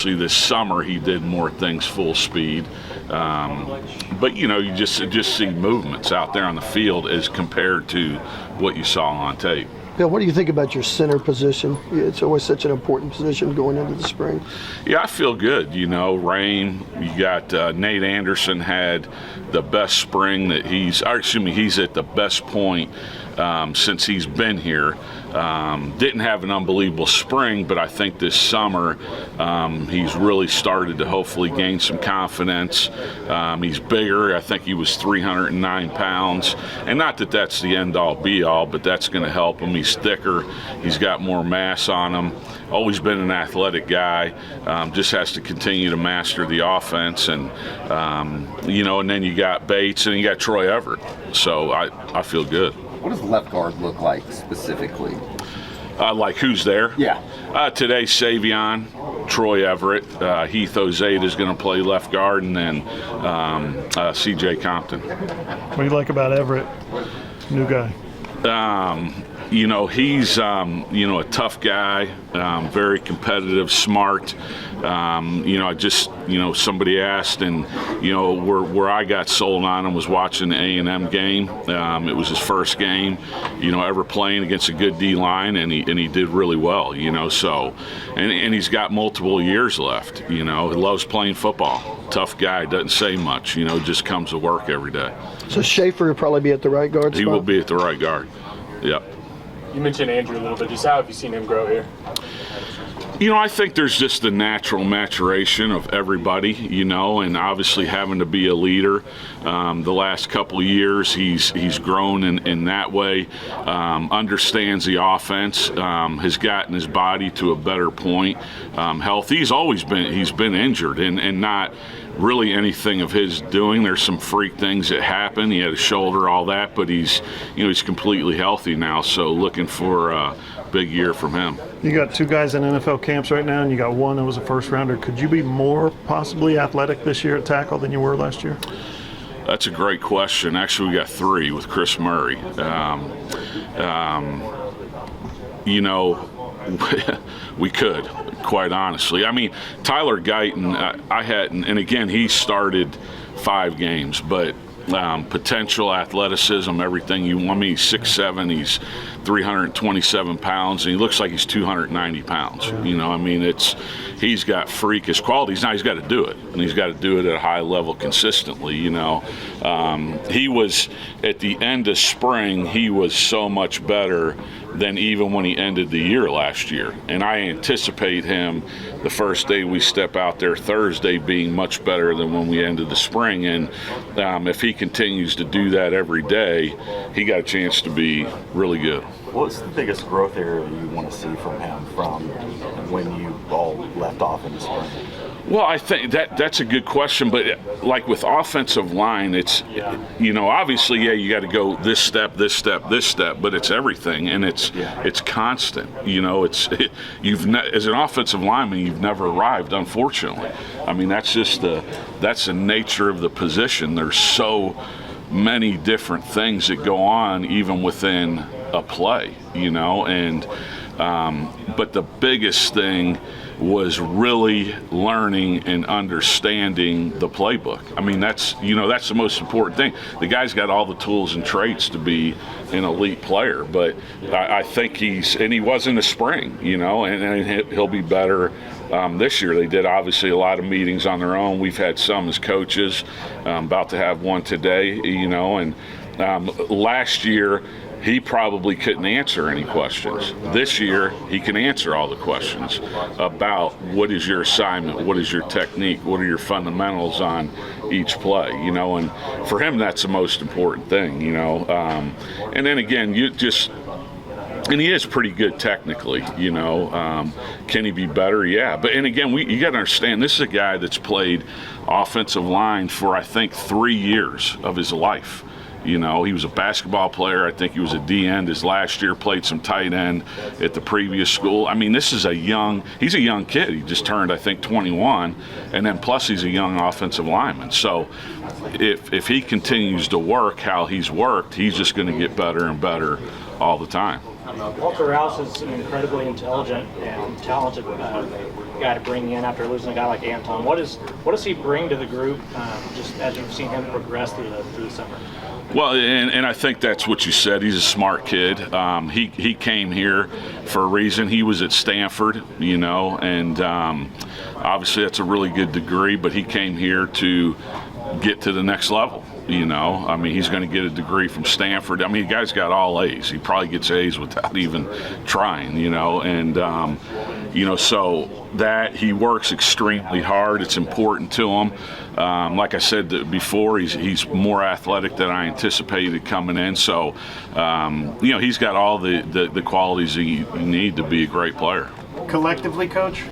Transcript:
This summer he did more things full speed, but you just see movements out there on the field as compared to what you saw on tape. Bill, what do you think about your center position? It's always such an important position going into the spring. Yeah, I feel good. Rain, you got Nate Anderson had the best spring that he's at the best point since he's been here. Didn't have an unbelievable spring, but I think this summer he's really started to hopefully gain some confidence. He's bigger. I think he was 309 pounds. And not that that's the end-all, be-all, but that's going to help him. He's thicker. He's got more mass on him. Always been an athletic guy. Just has to continue to master the offense. And, and then you got Bates and you got Troy Everett. So I feel good. What does left guard look like specifically? Like who's there? Yeah. Today, Savion, Troy Everett, Heath Ozade is going to play left guard, and then C.J. Compton. What do you like about Everett? New guy. He's a tough guy, very competitive, smart. Somebody asked, and where I got sold on him was watching the A&M game. It was his first game, ever playing against a good D line, and he did really well. So, and he's got multiple years left. He loves playing football. Tough guy, doesn't say much. Just comes to work every day. So Schaefer will probably be at the right guard spot? He will be at the right guard. Yep. You mentioned Andrew a little bit. Just how have you seen him grow here? I think there's just the natural maturation of everybody, and obviously having to be a leader. The last couple of years, he's grown in that way, understands the offense, has gotten his body to a better point. Healthy, he's been injured and not really anything of his doing. There's some freak things that happen. He had a shoulder, all that, but he's completely healthy now. So looking for a big year from him. You got two guys in NFL camps right now, and you got one that was a first rounder. Could you be more possibly athletic this year at tackle than you were last year? That's a great question. Actually, we got three with Chris Murray. We could, quite honestly. Tyler Guyton, I hadn't, and again, he started 5 games, but potential athleticism, everything you want. He's 6'7", he's 327 pounds, and he looks like he's 290 pounds. He's got freakish qualities. Now he's got to do it, and he's got to do it at a high level consistently. He was, at the end of spring, he was so much better than even when he ended the year last year. And I anticipate him, the first day we step out there, Thursday, being much better than when we ended the spring. And if he continues to do that every day, he got a chance to be really good. What's the biggest growth area you want to see from him from when you all left off in the spring? Well, I think that's a good question, but like with offensive line, it's, obviously, you got to go this step, but it's everything, and it's constant. As an offensive lineman, you've never arrived, unfortunately. That's just that's the nature of the position. There's so many different things that go on even within a play, but the biggest thing was really learning and understanding the playbook. That's the most important thing. The guy's got all the tools and traits to be an elite player, but I think he was in the spring, and he'll be better this year. They did obviously a lot of meetings on their own. We've had some as coaches, about to have one today, and last year, he probably couldn't answer any questions. This year, he can answer all the questions about what is your assignment, what is your technique, what are your fundamentals on each play, and for him, that's the most important thing, and then again, and he is pretty good technically, can he be better? Yeah, but and again, you got to understand, this is a guy that's played offensive line for, I think, 3 years of his life. He was a basketball player. I think he was a D-end his last year, played some tight end at the previous school. This is he's a young kid. He just turned, I think, 21, and then plus he's a young offensive lineman. So if he continues to work how he's worked, he's just going to get better and better all the time. Walter Rouse is an incredibly intelligent and talented guy to bring in after losing a guy like Anton. What does he bring to the group, just as you've seen him progress through the summer? Well, and I think that's what you said. He's a smart kid. He came here for a reason. He was at Stanford, and obviously that's a really good degree, but he came here to get to the next level. I mean, he's going to get a degree from Stanford. I mean, the guy's got all A's. He probably gets A's without even trying, and so that he works extremely hard. It's important to him. Like I said before, he's more athletic than I anticipated coming in. So, he's got all the qualities you need to be a great player. Collectively, Coach,